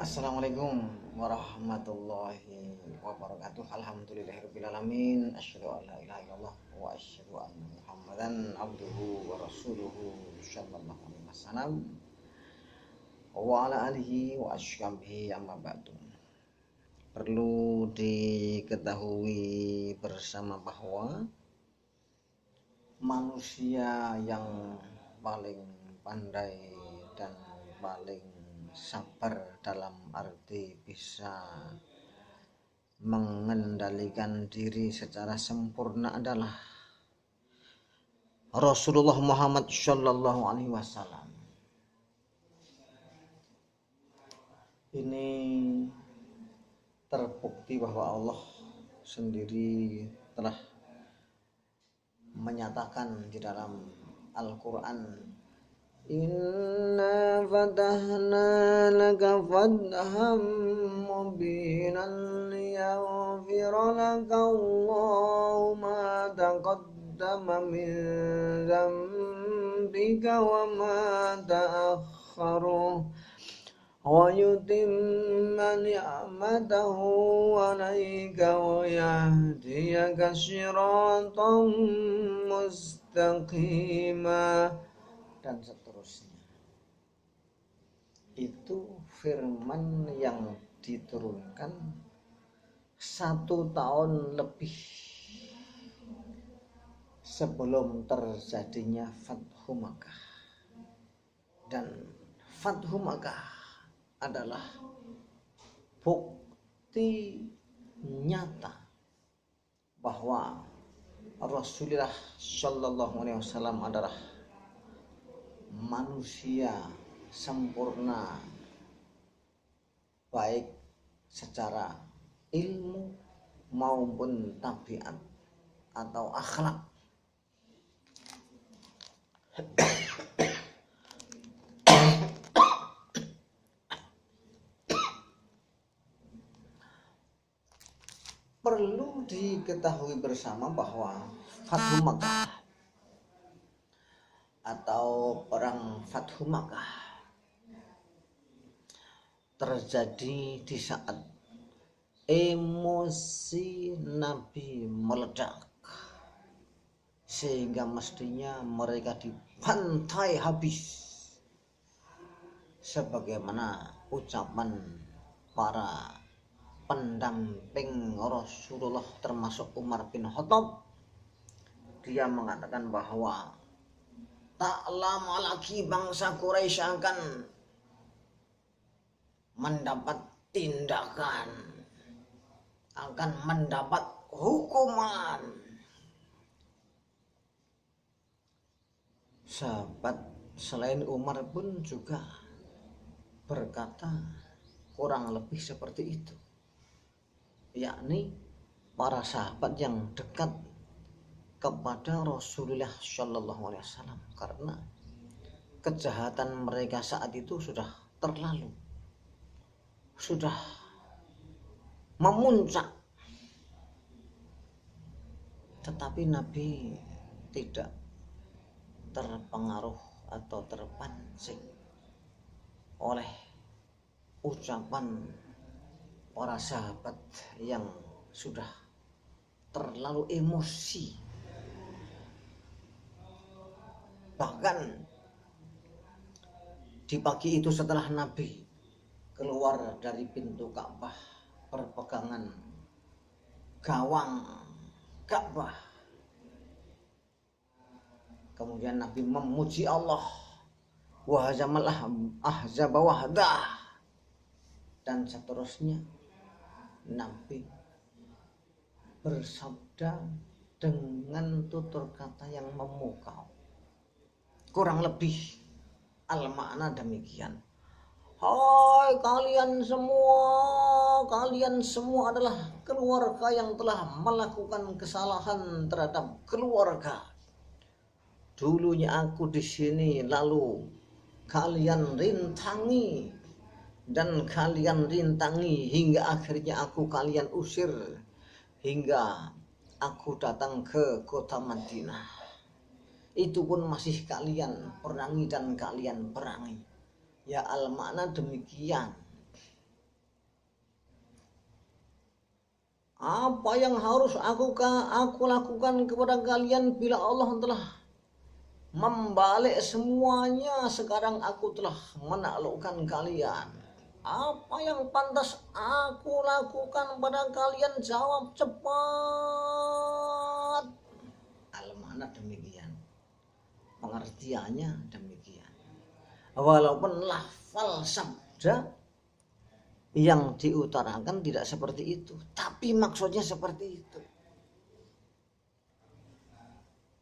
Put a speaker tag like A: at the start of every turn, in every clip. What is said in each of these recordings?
A: Assalamualaikum warahmatullahi wabarakatuh. Alhamdulillahirabbil alamin. Asyhadu an la ilaha illallah wa asyhadu anna Muhammadan abduhu wa rasuluhu sallallahu alaihi wasallam wa ala alihi wa ashabihi amma ba'du. Perlu diketahui bersama bahwa manusia yang paling pandai dan paling sabar dalam arti bisa mengendalikan diri secara sempurna adalah Rasulullah Muhammad Shallallahu Alaihi Wasallam. Ini terbukti bahwa Allah sendiri telah menyatakan di dalam Al-Quran, Inna fatahna laka fatham mubinan liyaghfira laka Allahu ma taqaddama min dzambika wa ma ta'akhkhara wa yutimma ni'matahu 'alaika wa yahdiyaka siratan mustaqima, dan seterusnya. Itu firman yang diturunkan 1 tahun lebih sebelum terjadinya Fathu Makkah. Dan Fathu Makkah adalah bukti nyata bahwa Rasulullah Shallallahu Alaihi Wasallam adalah manusia sempurna, baik secara ilmu maupun tabiat atau akhlak. Perlu diketahui bersama bahwa Fathu Makkah atau perang Fathu Makkah terjadi di saat emosi Nabi meledak, sehingga mestinya mereka dibantai habis, sebagaimana ucapan para pendamping Rasulullah termasuk Umar bin Khattab. Dia mengatakan bahwa tak lama lagi bangsa Quraisy akan mendapat tindakan, akan mendapat hukuman. Sahabat selain Umar pun juga berkata kurang lebih seperti itu, yakni para sahabat yang dekat kepada Rasulullah Shallallahu Alaihi Wasallam, karena kejahatan mereka saat itu sudah terlalu, sudah memuncak. Tetapi Nabi tidak terpengaruh atau terpancing oleh ucapan para sahabat yang sudah terlalu emosi. Bahkan di pagi itu setelah Nabi keluar dari pintu Ka'bah, perpegangan gawang Ka'bah, kemudian Nabi memuji Allah, wa hazamal ahzaba wahdah, dan seterusnya. Nabi bersabda dengan tutur kata yang memukau, kurang lebih al-makna demikian. Hai kalian semua adalah keluarga yang telah melakukan kesalahan terhadap keluarga. Dulunya aku di sini, lalu kalian rintangi dan kalian rintangi hingga akhirnya kalian usir, hingga aku datang ke kota Madinah. Itu pun masih kalian perangi dan kalian perangi. Ya, al-makna demikian. Apa yang harus aku lakukan kepada kalian bila Allah telah membalik semuanya? Sekarang aku telah menaklukkan kalian. Apa yang pantas aku lakukan pada kalian? Jawab cepat. Al-makna demikian, pengertiannya demikian. Walaupun lafal sabda yang diutarakan tidak seperti itu, tapi maksudnya seperti itu.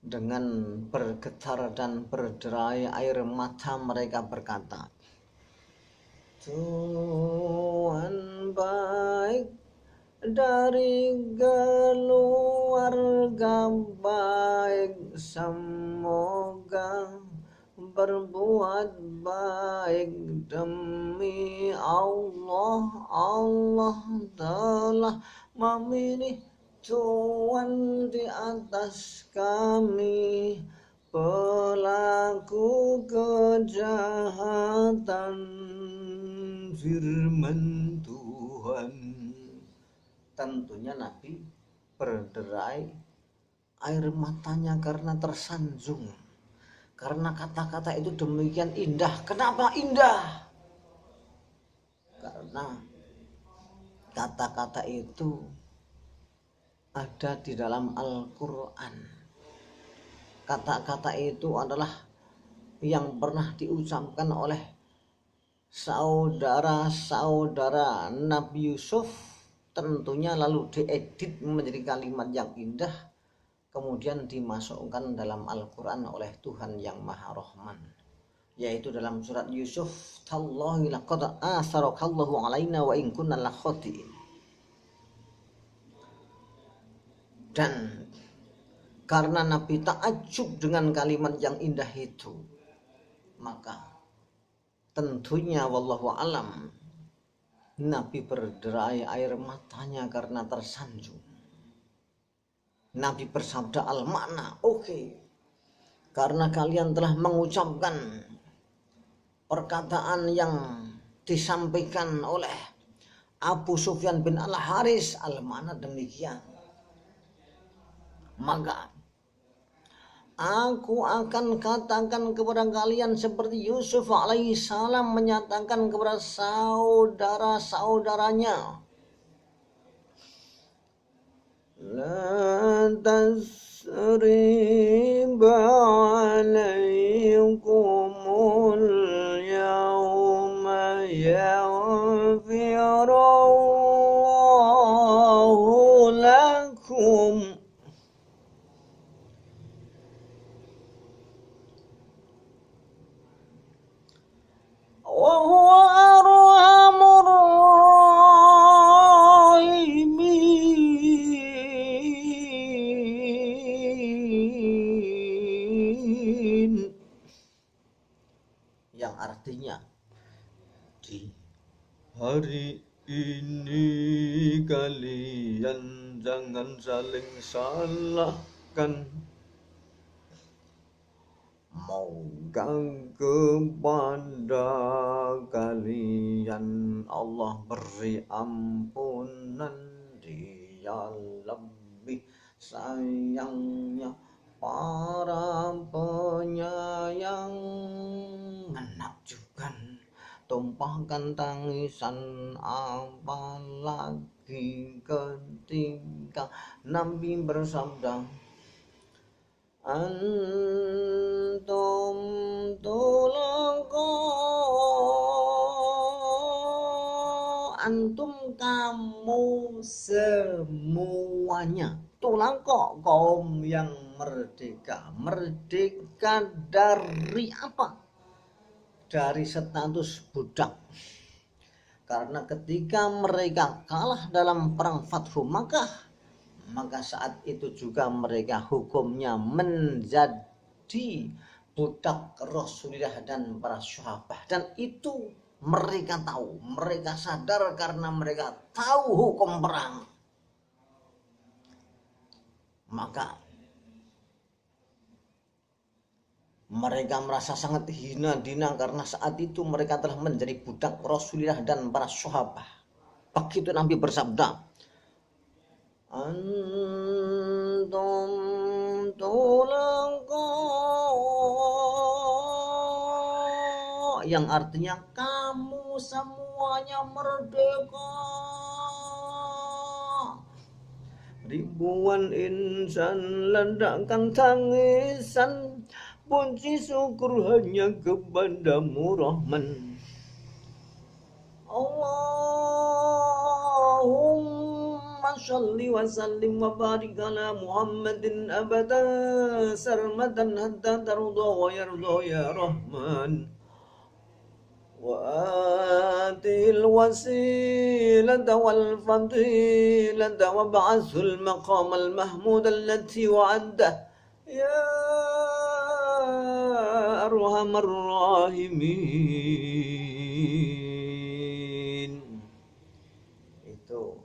A: Dengan bergetar dan berderai air mata mereka berkata, Tuhan baik dari keluarga baik, semoga berbuat baik demi Allah. Allah telah memilih Tuhan di atas kami, pelaku kejahatan. Firman Tuhan. Tentunya Nabi berderai air matanya karena tersanjung, karena kata-kata itu demikian indah. Kenapa indah? Karena kata-kata itu ada di dalam Al-Quran. Kata-kata itu adalah yang pernah diucapkan oleh saudara-saudara Nabi Yusuf, tentunya lalu diedit menjadi kalimat yang indah, kemudian dimasukkan dalam Al-Quran oleh Tuhan yang Maha Rahman, yaitu dalam surat Yusuf, Tallahi laqad asarakallahu alaina wa in kunna lakhatiin. Dan karena Nabi takjub dengan kalimat yang indah itu, maka tentunya wallahu alam Nabi berderai air matanya karena tersanjung. Nabi bersabda al-makna, oke, karena kalian telah mengucapkan perkataan yang disampaikan oleh Abu Sufyan bin Al-Haris, al-makna demikian, maka aku akan katakan kepada kalian seperti Yusuf alaihissalam menyatakan kepada saudara-saudaranya, La tasriba alaikumul yawma yaghfirullahu lakum. Yang artinya, di hari ini kalian jangan saling salahkan. Moga kepada kalian Allah beri ampunan, Dia lebih sayangnya para penyayang. Menakjubkan, tumpahkan tangisan, apalagi ketika Nabi bersabda, Antum tulaqo, antum kamu semuanya, tulaqo kaum yang merdeka. Merdeka dari apa? Dari status budak. Karena ketika mereka kalah dalam perang Fathu Makkah, maka saat itu juga mereka hukumnya menjadi budak Rasulullah dan para sahabat. Dan itu mereka tahu, mereka sadar karena mereka tahu hukum perang. Maka mereka merasa sangat hina dina karena saat itu mereka telah menjadi budak Rasulullah dan para sahabat. Begitu Nabi bersabda, antum tulaqa, yang artinya kamu semuanya merdeka. Ribuan insan ledakan tangisan, puji syukur hanya kepadamu Rahman. Allahumma sholli wa sallim wa barik ala Muhammadin abadan sarmadan hatta tarda wa yarda ya Rahman. وآتي الوسيلة والفضيلة وابعثه المقام المحمود التي وعده يا أرحم الراحمين. Itu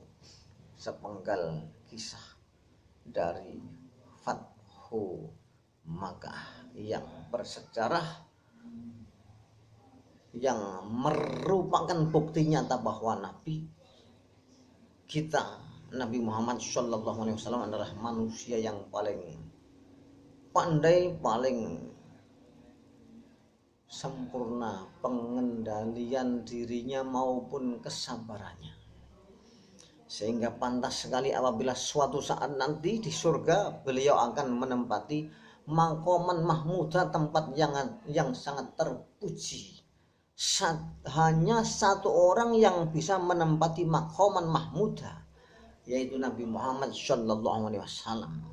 A: sepenggal kisah dari Fathu Makkah yang bersejarah, yang merupakan bukti nyata bahwa Nabi kita, Nabi Muhammad SAW adalah manusia yang paling pandai, paling sempurna pengendalian dirinya maupun kesabarannya, sehingga pantas sekali apabila suatu saat nanti di surga beliau akan menempati maqaman mahmudah, tempat yang sangat terpuji. Hanya satu orang yang bisa menempati maqaman mahmudah, yaitu Nabi Muhammad SAW.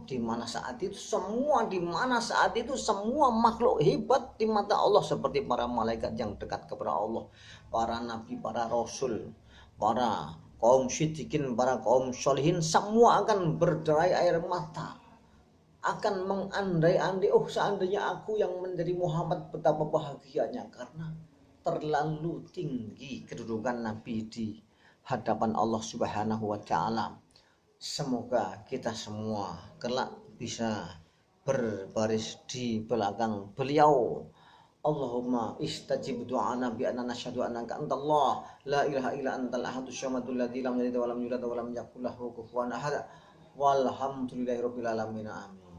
A: Di mana saat itu semua makhluk hebat di mata Allah, seperti para malaikat yang dekat kepada Allah, para nabi, para rasul, para kaum siddiqin, para kaum sholihin, semua akan berderai air mata, akan mengandai-andai, oh seandainya aku yang menjadi Muhammad, betapa bahagianya, karena terlalu tinggi kedudukan Nabi di hadapan Allah Subhanahu wa Ta'ala. Semoga kita semua kelak bisa berbaris di belakang beliau. Allahumma istajib du'ana bi anna nasyhadu annaka antallah la ilaha illa antal ahadus samadul ladzi lam yalid wa lam yulad wa lam yakul lahu kufuwan ahad. Walhamdulillahirabbil alamin. Amin.